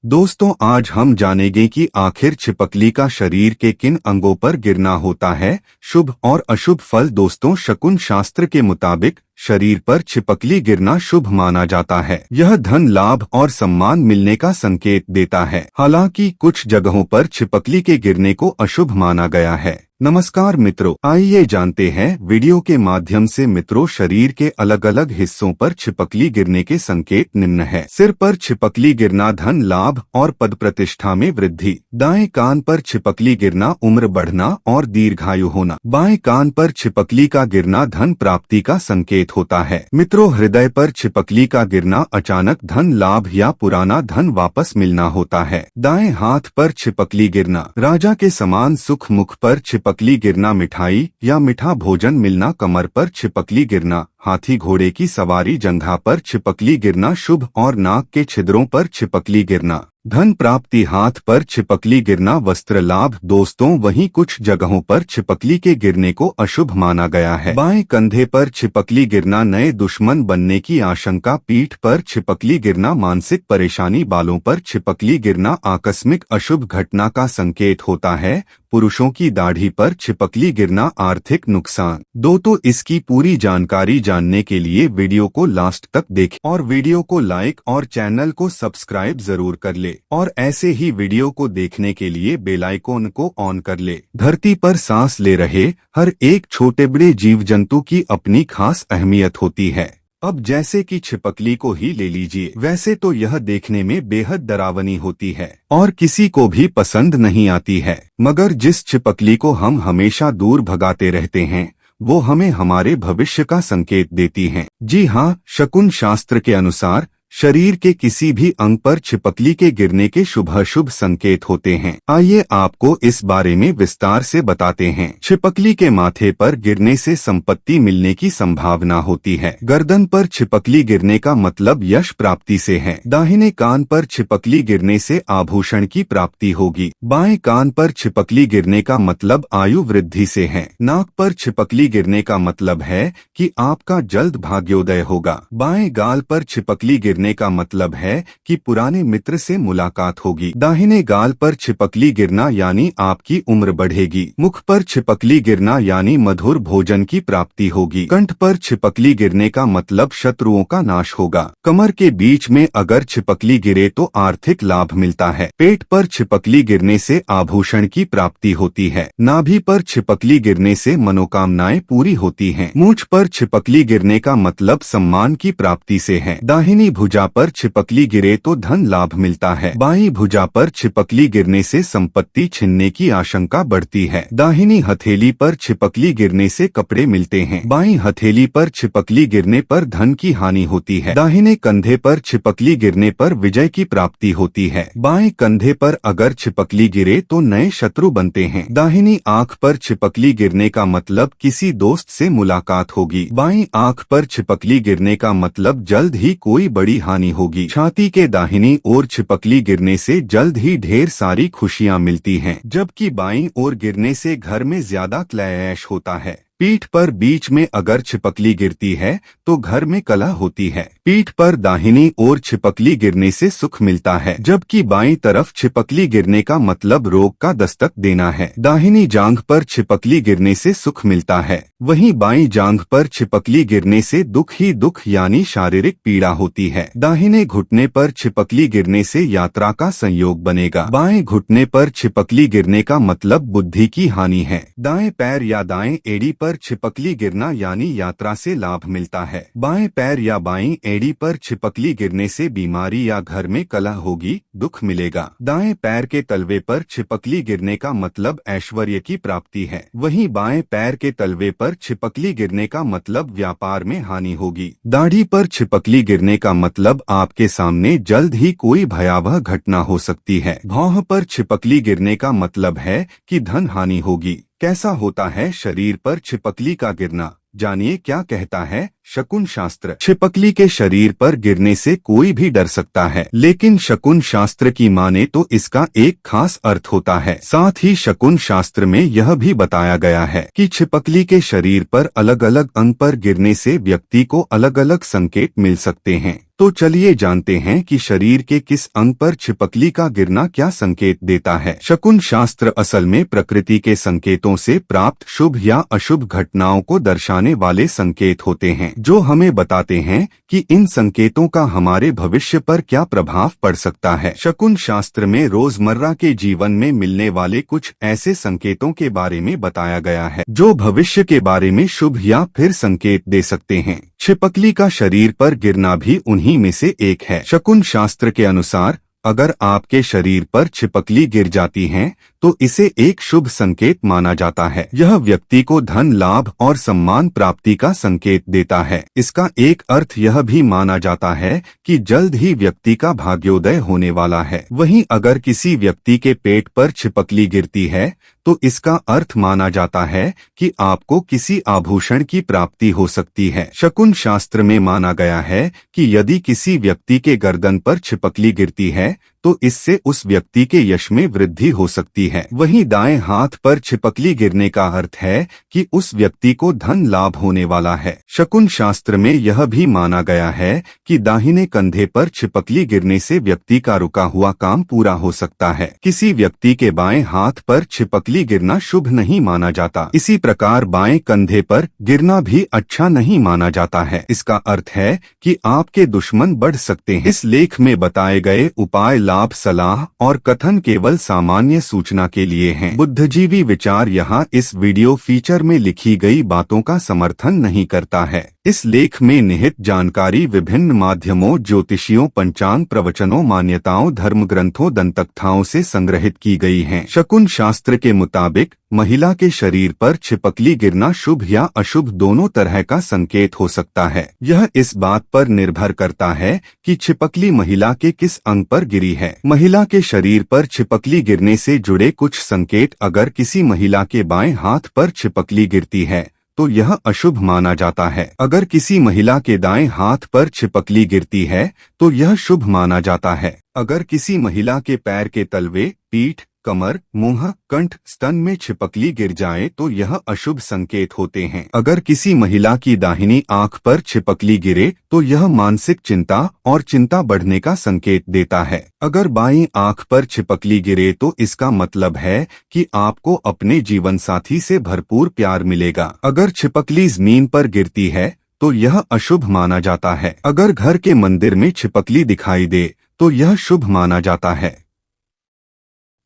दोस्तों, आज हम जानेंगे कि आखिर छिपकली का शरीर के किन अंगों पर गिरना होता है। शुभ और अशुभ फल। दोस्तों, शकुन शास्त्र के मुताबिक शरीर पर छिपकली गिरना शुभ माना जाता है। यह धन, लाभ और सम्मान मिलने का संकेत देता है। हालांकि कुछ जगहों पर छिपकली के गिरने को अशुभ माना गया है। नमस्कार मित्रों, आइए जानते हैं वीडियो के माध्यम से मित्रों, शरीर के अलग अलग हिस्सों पर छिपकली गिरने के संकेत निम्न है। सिर पर छिपकली गिरना धन, लाभ और पद प्रतिष्ठा में वृद्धि। दाएं कान पर छिपकली गिरना उम्र बढ़ना और दीर्घायु होना। बाएं कान पर छिपकली का गिरना धन प्राप्ति का संकेत होता है। मित्रों, हृदय पर छिपकली का गिरना अचानक धन लाभ या पुराना धन वापस मिलना होता है। दाएं हाथ पर छिपकली गिरना राजा के समान सुख। मुख पर छिपकली गिरना मिठाई या मीठा भोजन मिलना। कमर पर छिपकली गिरना हाथी घोड़े की सवारी। जंघा पर छिपकली गिरना शुभ और नाक के छिद्रों पर छिपकली गिरना धन प्राप्ति। हाथ पर छिपकली गिरना वस्त्र लाभ। दोस्तों, वहीं कुछ जगहों पर छिपकली के गिरने को अशुभ माना गया है। बाएं कंधे पर छिपकली गिरना नए दुश्मन बनने की आशंका। पीठ पर छिपकली गिरना मानसिक परेशानी। बालों पर छिपकली गिरना आकस्मिक अशुभ घटना का संकेत होता है। पुरुषों की दाढ़ी पर छिपकली गिरना आर्थिक नुकसान। तो इसकी पूरी जानकारी जानने के लिए वीडियो को लास्ट तक देखें और वीडियो को लाइक और चैनल को सब्सक्राइब जरूर कर ले और ऐसे ही वीडियो को देखने के लिए बेल आइकन को ऑन कर ले। धरती पर सांस ले रहे हर एक छोटे बड़े जीव जंतु की अपनी खास अहमियत होती है। अब जैसे कि छिपकली को ही ले लीजिए। वैसे तो यह देखने में बेहद डरावनी होती है और किसी को भी पसंद नहीं आती है, मगर जिस छिपकली को हम हमेशा दूर भगाते रहते हैं वो हमें हमारे भविष्य का संकेत देती हैं। जी हाँ, शकुन शास्त्र के अनुसार शरीर के किसी भी अंग पर छिपकली के गिरने के शुभ संकेत होते हैं। आइए आपको इस बारे में विस्तार से बताते हैं। छिपकली के माथे पर गिरने से संपत्ति मिलने की संभावना होती है। गर्दन पर छिपकली गिरने का मतलब यश प्राप्ति से है। दाहिने कान पर छिपकली गिरने से आभूषण की प्राप्ति होगी। बाएं कान पर छिपकली गिरने का मतलब आयु वृद्धि से है। नाक पर छिपकली गिरने का मतलब है कि आपका जल्द भाग्योदय होगा। बाएं गाल पर छिपकली गिरने का मतलब है कि पुराने मित्र से मुलाकात होगी। दाहिने गाल पर छिपकली गिरना यानी आपकी उम्र बढ़ेगी। मुख पर छिपकली गिरना यानी मधुर भोजन की प्राप्ति होगी। कंठ पर छिपकली गिरने का मतलब शत्रुओं का नाश होगा। कमर के बीच में अगर छिपकली गिरे तो आर्थिक लाभ मिलता है। पेट पर छिपकली गिरने से आभूषण की प्राप्ति होती है। नाभि पर छिपकली गिरने से मनोकामनाएं पूरी होती हैं। मूंछ पर छिपकली गिरने का मतलब सम्मान की प्राप्ति से है। दाहिनी भुजा पर छिपकली गिरे तो धन लाभ मिलता है। बाईं भुजा पर छिपकली गिरने से संपत्ति छिनने की आशंका बढ़ती है। दाहिनी हथेली पर छिपकली गिरने से कपड़े मिलते हैं। बाईं हथेली पर छिपकली गिरने पर धन की हानि होती है। दाहिने कंधे पर छिपकली गिरने पर विजय की प्राप्ति होती है। बाएं कंधे पर अगर छिपकली गिरे तो नए शत्रु बनते हैं। दाहिनी आंख पर छिपकली गिरने का मतलब किसी दोस्त से मुलाकात होगी। बाईं आंख पर छिपकली गिरने का मतलब जल्द ही कोई बड़ी हानि होगी। छाती के दाहिनी ओर छिपकली गिरने से जल्द ही ढेर सारी खुशियां मिलती हैं, जबकि बाईं ओर गिरने से घर में ज्यादा क्लैश होता है। पीठ पर बीच में अगर छिपकली गिरती है तो घर में कलह होती है। पीठ पर दाहिनी ओर छिपकली गिरने से सुख मिलता है, जबकि बाईं तरफ छिपकली गिरने का मतलब रोग का दस्तक देना है। दाहिनी जांघ पर छिपकली गिरने से सुख मिलता है, वहीं बाईं जांघ पर छिपकली गिरने से दुख ही दुख यानी शारीरिक पीड़ा होती है। दाहिने घुटने पर छिपकली गिरने से यात्रा का संयोग बनेगा। बाएं घुटने पर छिपकली गिरने का मतलब बुद्धि की हानि है। दाएं पैर या दाएं एड़ी पर छिपकली गिरना यानी यात्रा से लाभ मिलता है। बाएं पैर या बाईं एड़ी पर छिपकली गिरने से बीमारी या घर में कलह होगी, दुख मिलेगा। दाएं पैर के तलवे पर छिपकली गिरने का मतलब ऐश्वर्य की प्राप्ति है। वहीं बाएं पैर के तलवे पर छिपकली गिरने का मतलब व्यापार में हानि होगी। दाढ़ी पर छिपकली गिरने का मतलब आपके सामने जल्द ही कोई भयावह घटना हो सकती है। भौं पर छिपकली गिरने का मतलब है कि धन हानि होगी। कैसा होता है शरीर पर छिपकली का गिरना? जानिए क्या कहता है शकुन शास्त्र। छिपकली के शरीर पर गिरने से कोई भी डर सकता है, लेकिन शकुन शास्त्र की माने तो इसका एक खास अर्थ होता है। साथ ही शकुन शास्त्र में यह भी बताया गया है कि छिपकली के शरीर पर अलग अलग अंग पर गिरने से व्यक्ति को अलग अलग संकेत मिल सकते हैं। तो चलिए जानते हैं कि शरीर के किस अंग पर छिपकली का गिरना क्या संकेत देता है। शकुन शास्त्र असल में प्रकृति के संकेतों से प्राप्त शुभ या अशुभ घटनाओं को दर्शाने वाले संकेत होते हैं, जो हमें बताते हैं कि इन संकेतों का हमारे भविष्य पर क्या प्रभाव पड़ सकता है। शकुन शास्त्र में रोजमर्रा के जीवन में मिलने वाले कुछ ऐसे संकेतों के बारे में बताया गया है जो भविष्य के बारे में शुभ या फिर संकेत दे सकते हैं। छिपकली का शरीर पर गिरना भी उन्हीं में से एक है। शकुन शास्त्र के अनुसार अगर आपके शरीर पर छिपकली गिर जाती है तो इसे एक शुभ संकेत माना जाता है। यह व्यक्ति को धन लाभ और सम्मान प्राप्ति का संकेत देता है। इसका एक अर्थ यह भी माना जाता है कि जल्द ही व्यक्ति का भाग्योदय होने वाला है। वहीं अगर किसी व्यक्ति के पेट पर छिपकली गिरती है तो इसका अर्थ माना जाता है कि आपको किसी आभूषण की प्राप्ति हो सकती है। शकुन शास्त्र में माना गया है कि यदि किसी व्यक्ति के गर्दन पर छिपकली गिरती है तो इससे उस व्यक्ति के यश में वृद्धि हो सकती है। वहीं दाएं हाथ पर छिपकली गिरने का अर्थ है कि उस व्यक्ति को धन लाभ होने वाला है। शकुन शास्त्र में यह भी माना गया है कि दाहिने कंधे पर छिपकली गिरने से व्यक्ति का रुका हुआ काम पूरा हो सकता है। किसी व्यक्ति के बाएं हाथ पर छिपकली गिरना शुभ नहीं माना जाता। इसी प्रकार बाएं कंधे पर गिरना भी अच्छा नहीं माना जाता है। इसका अर्थ है कि आपके दुश्मन बढ़ सकते हैं। इस लेख में बताए गए उपाय लाभ सलाह और कथन केवल सामान्य सूचना के लिए हैं। बुद्धिजीवी विचार यहाँ इस वीडियो फीचर में लिखी गई बातों का समर्थन नहीं करता है। इस लेख में निहित जानकारी विभिन्न माध्यमों, ज्योतिषियों, पंचांग, प्रवचनों, मान्यताओं, धर्म ग्रंथों, दंतकथाओं से संग्रहित की गई हैं। शकुन शास्त्र के मुताबिक महिला के शरीर पर छिपकली गिरना शुभ या अशुभ दोनों तरह का संकेत हो सकता है। यह इस बात पर निर्भर करता है कि छिपकली महिला के किस अंग पर गिरी है। महिला के शरीर पर छिपकली गिरने से जुड़े कुछ संकेत: अगर किसी महिला के बाएं हाथ पर छिपकली गिरती है तो यह अशुभ माना जाता है। अगर किसी महिला के दाएं हाथ पर छिपकली गिरती है तो यह शुभ माना जाता है। अगर किसी महिला के पैर के तलवे, पीठ, कमर, मुंह, कंठ, स्तन में छिपकली गिर जाए तो यह अशुभ संकेत होते हैं। अगर किसी महिला की दाहिनी आंख पर छिपकली गिरे तो यह मानसिक चिंता और चिंता बढ़ने का संकेत देता है। अगर बाईं आंख पर छिपकली गिरे तो इसका मतलब है कि आपको अपने जीवन साथी से भरपूर प्यार मिलेगा। अगर छिपकली जमीन पर गिरती है तो यह अशुभ माना जाता है। अगर घर के मंदिर में छिपकली दिखाई दे तो यह शुभ माना जाता है।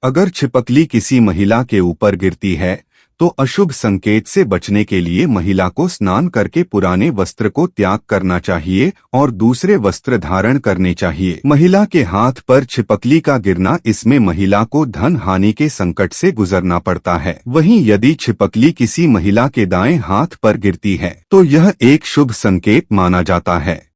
अगर छिपकली किसी महिला के ऊपर गिरती है तो अशुभ संकेत से बचने के लिए महिला को स्नान करके पुराने वस्त्र को त्याग करना चाहिए और दूसरे वस्त्र धारण करने चाहिए। महिला के हाथ पर छिपकली का गिरना, इसमें महिला को धन हानि के संकट से गुजरना पड़ता है। वहीं यदि छिपकली किसी महिला के दाएं हाथ पर गिरती है तो यह एक शुभ संकेत माना जाता है।